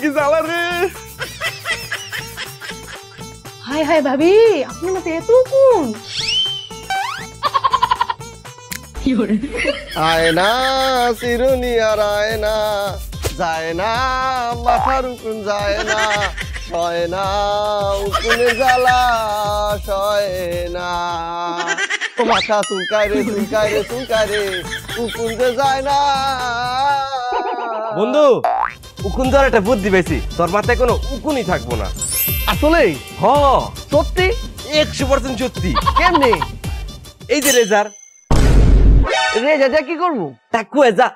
কি জ্বালা রে। হাই হাই ভাবি আপনি না এত কোন আয়না চিরুনি আর আয়না যায় না মাথার উকুন যায় না সয় না উকুনে জ্বালা সয় না ও মাথা চুলকায় রে চুলকায় রে চুলকায় রে উকুন যে যায় না। বন্ধু উকুন ধর একটা বুদ্ধি পেয়েছি, তোর মাথায় কোনো উকুনই থাকবো না। আসলে হ সত্যি 100% সত্যি। কেমনে এই যে রেজার রে যা কি করবো তাকুয়ে যা।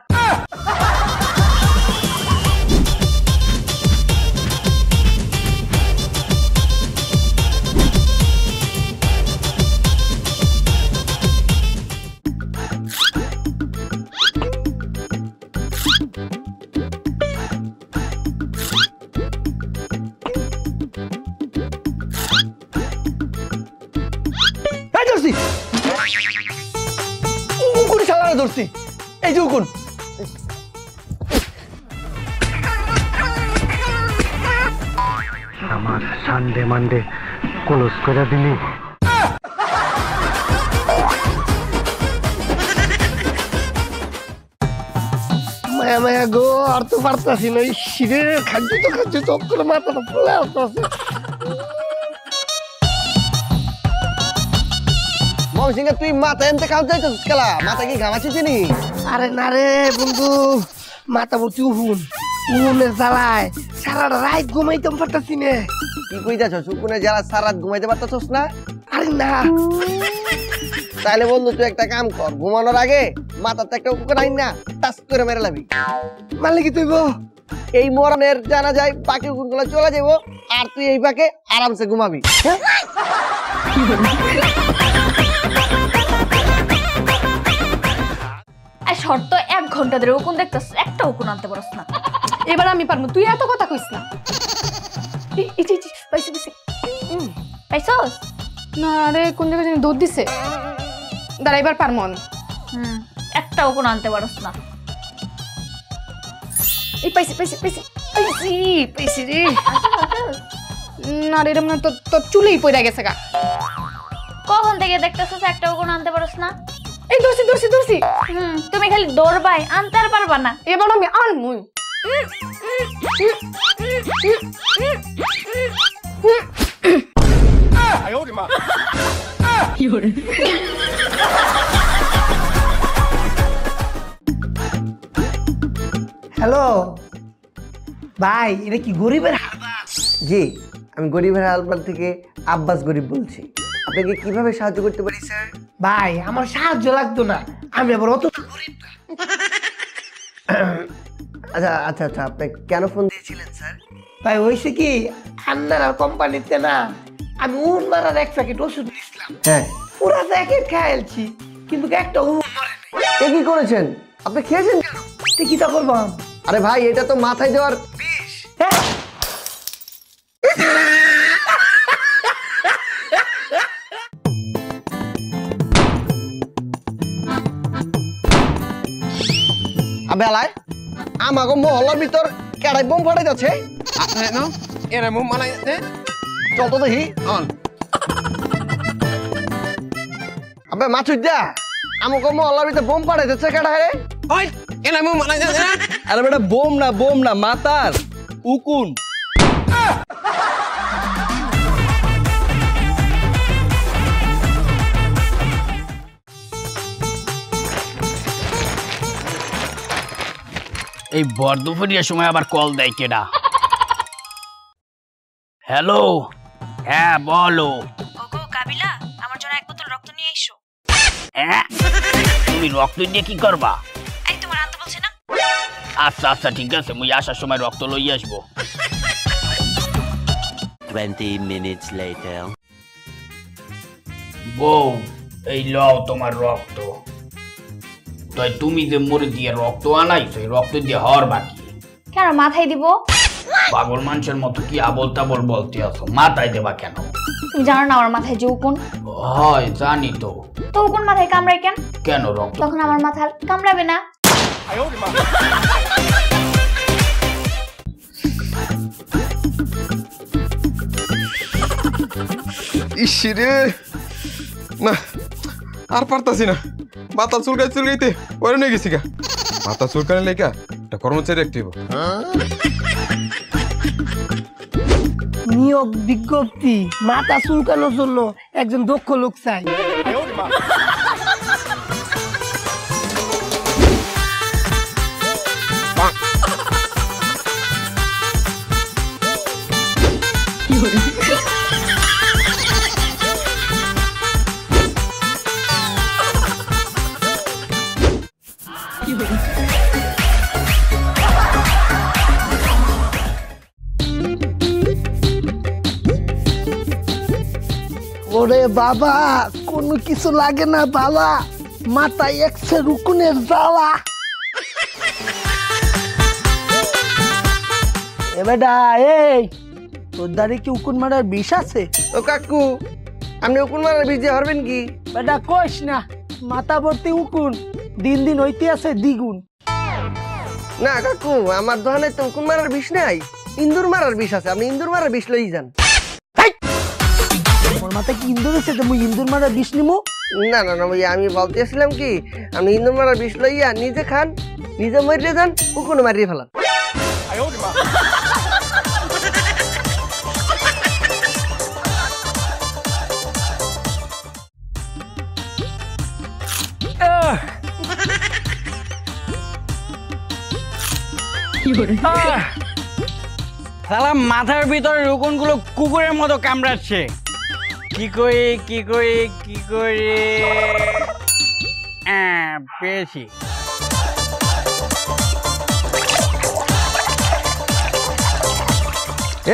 ধরছি উকুন সালারে ধরছি এই যে উকুন আমার সানডে মানডে ক্লোজ করে দিলি। মায়া মায়া গো আর তো পারতাছি না শিরে খাচ্ছি তো করে মাথাটা ফুলে আসতেছে। মমসিংহে তুই মাথা এনতে খাওয়া যাইতেছিস খেলা মাথা কি ঘামাচ্ছিস নি? আরে না রে বন্ধু মাথা বলছি উহুনের জ্বালায় সারা রাত ঘুমাইতাম পারতাছি না। কি কই যাচ্ছ উকুনে জ্বালা সারা রাত ঘুমাইতে পারতাছস না? আরে না তাইলে বন্ধু তুই একটা কাম কর, ঘুমানোর আগে মাথাতে একটা উকুন আইন না টাচ করে মেরে লাবি। মারলে কি তুইব এই মরণের জানা যায় বাকি উকুনগুলো চলে যাবো আর তুই এই বাকে আরামসে ঘুমাবি। শর্ত 1 ঘন্টা ধরে উকুন দেখতেছ, একটা উকুন আনতে পারছ না। এবার আমি পারবো, তুই এত কথা কইস না। পাইছস না রে কোন জায়গায় জানি দুধ দিছে, দাঁড়া এবার পারবো আমি। একটা উকুন আনতে পারছ না। এই পাইছি পাইছি পাইছি পাইছি পাইছি রে। না রে এরম না, তোর চুলেই পড়ে গেছে গা। কখন থেকে দেখতেছস একটা উকুন আনতে পারছ না? এই ধরছি ধরছি ধরছি। তুমি খালি দৌড়বাই, আনতে আর পারবা না। এবার আমি আনমুই। হ্যালো ভাই এটা কি গরিবের জি আমি গরিবের হালপাল থেকে আব্বাস গরিব বলছি, আপনাকে কিভাবে সাহায্য করতে পারি স্যার? ভাই আমার সাহায্য লাগতো না, আমি আবার অত গরিব না। আচ্ছা আচ্ছা আচ্ছা আপনি কেন ফোন দিয়েছিলেন স্যার? ভাই হয়েছে কি আন্নার কোম্পানিতে না আমি উন মারার 1 প্যাকেট ওষুধ নিয়েছিলাম, হ্যাঁ পুরো প্যাকেট খেয়েছি কিন্তু একটা উন মরে নাই। এ কি করেছেন আপনি? খেয়েছেন কেন? তুই কি তা করবো? আরে ভাই এটা তো মাথায় দেওয়ার বিষ। হ্যাঁ বেলায় আমাকে মহল্লার ভিতর কেড়াই বোম ফাটাই যাচ্ছে। চল তো দেখি। আবে মাছুর যা আমাকে মহল্লার ভিতর বোম ফাটাই যাচ্ছে কেড়াই। আরে বেটা বোম না মাতার উকুন। এই বর্ধফরিয়ার সময় আবার কল দেয় কেডা? হ্যালো, হ্যাঁ বলো। ওগো কাবিলা, আমার জন্য 1 বোতল রক্ত নিয়ে এসো। হ্যাঁ তুমি রক্ত দিয়ে কি করবা? এই তোমার আনতে বলছি না। আচ্ছা আচ্ছা ঠিক আছে, মুই আসার সময় রক্ত লই আসবো। 20 minutes later. বউ এই লও তোমার রক্ত। তাই তুমি যে মরে দিয়ে রক্ত আনাইছো, এই রক্ত দিয়ে হওয়ার বাকি। কেন মাথায় দিব? পাগল মানুষের মতো কি আবল তাবল বলতে আছো, মাথায় দেবা কেন? তুমি জানো না আমার মাথায় যে উকুন? হয় জানি তো। তো উকুন মাথায় কামড়ায় কেন? কেন রক্ত? তখন আমার মাথা কামড়াবে না। ইসিরে না আর পারতাছি না, মাথা চুলকাইতে ওরে নিয়ে গেছি গা। মাথা চুলকানি লেখা একটা কর্মচারী একটিভ। নিয়োগ বিজ্ঞপ্তি, মাথা চুলকানোর জন্য একজন দক্ষ লোক চাই। ওরে বাবা, কোনো কিছু লাগে না বাবা, মাথায় একশো রুকুনের জ্বালা। এ বেটা, এই তোর দাঁড়িয়ে কি উকুন মারার বিষ আছে? ও কাকু, আপনি উকুন মারার বিষ দিয়ে হরবেন কি? বেটা কইস না, মাথা ভর্তি উকুন, দিন দিন হইতে আছে দ্বিগুণ। না কাকু, আমার দোকানে তো উকুন মারার বিষ নাই, ইন্দুর মারার বিষ আছে। আপনি ইন্দুর মারার বিষ লই যান। ওর মাথায় কি ইন্দুর আছে? তুমি ইন্দুর মারার বিষ নিমো? না না না ভাইয়া, আমি বলতেছিলাম কি, আপনি ইন্দুর মারার বিষ লইয়া নিজে খান, নিজে মরিয়ে যান, উকুন মারিয়ে ফেলান। শালা মাথার ভিতরে রুকুনগুলো কুকুরের মতো কামড়াচ্ছে। কি করে পেয়েছি।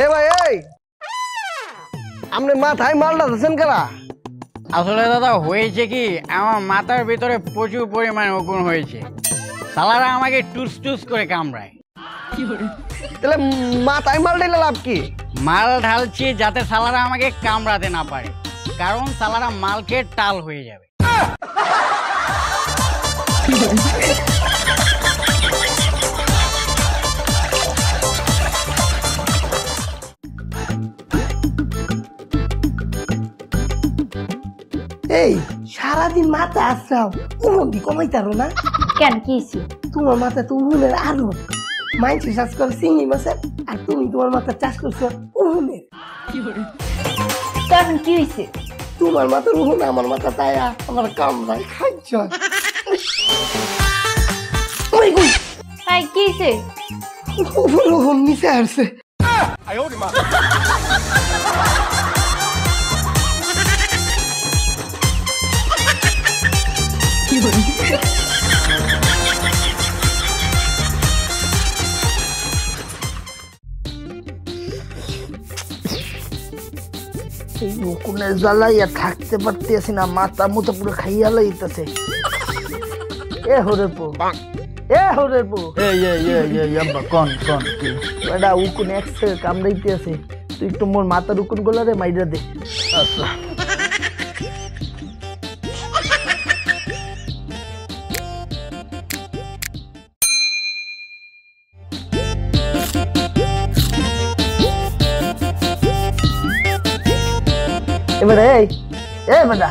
এ ভাই, এই আপনি মাথায় মালটা দিচ্ছেন কারা? আসলে দাদা হয়েছে কি, আমার মাথার ভিতরে প্রচুর পরিমাণে উকুন হয়েছে। শালারা আমাকে টুস টুস করে কামড়ায়। তাহলে মাথায় মাল ঢেলে লাভ কি? মাল ঢালছি যাতে শালারা আমাকে কামড়াতে না পারে, কারণ শালারা মাল খেয়ে টাল হয়ে যাবে। এই সারাদিন মাথা আসরাও, উমন্দি কমাইতারো না কেন কি হইছে? তোমার মাথা তো উহুনের আরো মাইনছে চাষ করে চিংড়ি মাছের, আর তুমি তোমার মাথা চাষ করছো উহুনের। তখন কি হইছে? তোমার মাথার উহুন আমার মাথা তাইয়া আমার কামড়ায় খাইছ। তাই কি হইছে? উহুন নিচে আসছে। এই উকুনের জ্বালাইয়া থাকতে পারতেছি না, মাথা মতো পুরো খাইয়া লাইতেছে। এ হরের পো, এ হরের পো, বেটা উকুন একসে কামড়াইতে আছে, তুই একটু মোর মাথার উকুন গোলারে মাইরা দে। আচ্ছা এবারে এই বেটা,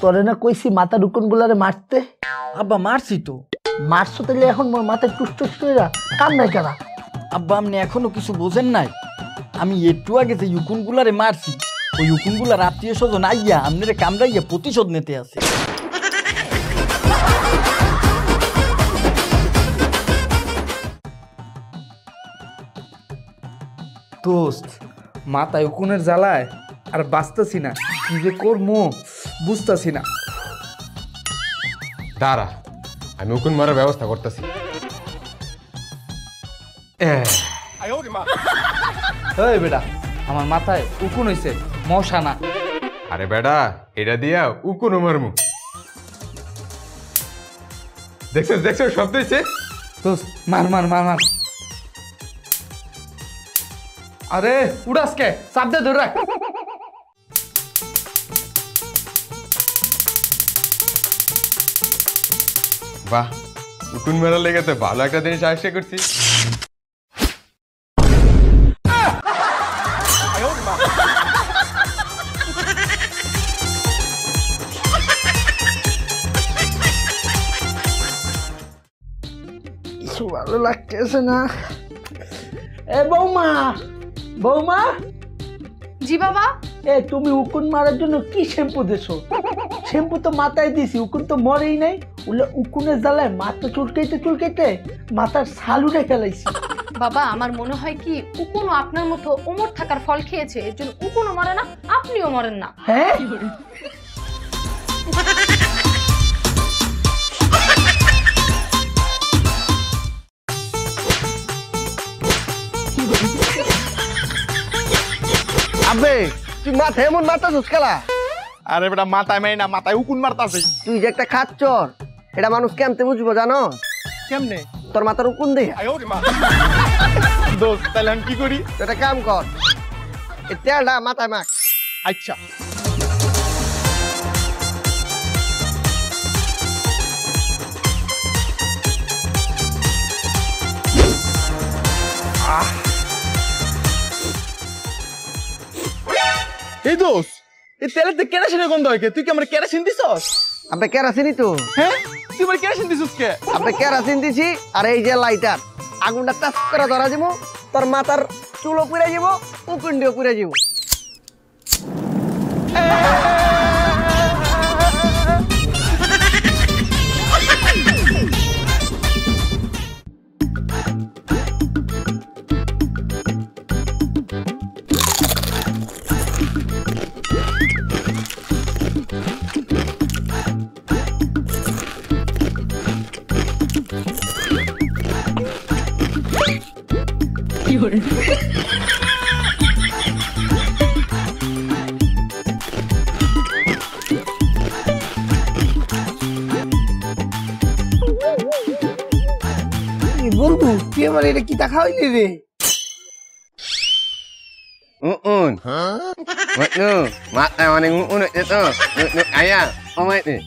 তোরে না কইছি মাথার উকুন গুলারে মারতে? আব্বা মারছি তো। মারছো তাহলে এখন মোর মাথায় টুস টুস করে কাম নাই কেনা? আব্বা আপনি এখনো কিছু বোঝেন নাই, আমি একটু আগে যে ইউকুন গুলারে মারছি, ওই ইউকুন গুলার আত্মীয় স্বজন আইয়া আপনারে কামড়াইয়া প্রতিশোধ নিতে আছে। দোস্ত, মাথায় উকুনের জ্বালায় আর বাঁচতেছি না, কি যে করবো বুঝতেছি না। দাঁড়া, আমি উকুন মারার ব্যবস্থা করতেছি। এই বেটা, আমার মাথায় উকুন হইছে, মশা না। আরে বেটা, এটা দিয়া উকুন মারমু। দেখছো শব্দ হইছে? দোস্ত মার মার মার মার। আরে উড়াসকে চাপ দে, ধরে রাখ। বাহ, উকুন মারার লেগে তো ভালো একটা জিনিস আবিষ্কার করছি। লাগতেছে না। এ বৌমা, বৌমা, জি বাবা। এ তুমি উকুন মারার জন্য কি শ্যাম্পু দিছো? শ্যাম্পু তো মাথায় দিছি, উকুন তো মরেই নাই। উকুনের জ্বালায় মাথা চুলকাইতে মাথার ছালুটা ফেলাইছি। বাবা আমার মনে হয় কি উকুনও আপনার মতো ওমর থাকার ফল খেয়েছে, এর জন্য উকুনও মরে না, আপনিও মরেন না। হ্যাঁ, আবে তুই মাথায় এমন মারতাছিস খেলা? আরে বেটা মাথায় মারি না, মাথায় উকুন মারতাছে। তুই যে একটা খাচ্চর, এটা মানুষ কেমতে বুঝবো জানো? কেমনে? তোর মাথার উকুন দে। দোস্ত তাহলে আমি কি করি? একটা কাম কর, এই তেলটা মাথায় মাখ। আচ্ছা এই দোস্ত, এই তেলের তো কেরাসিনের গন্ধ হয় কে? তুই কি আমার কেরাসিন দিছস? আবে কেরাসিনই তো। হ্যাঁ, তুই আমার কেরাসিন দিছস কে? আবে কেরাসিন দিছি, আর এই যে লাইটার, আগুনটা টাচ করে ধরা দিব, তোর মাথার চুলও পুড়ে যাব, উকুনটিও পুড়ে যাব। বন্ধু তুই আমার এটা কি তা খাওয়াইলি রে? Matlung, mak tahu mana ngun itu, ayah, oh mak ni.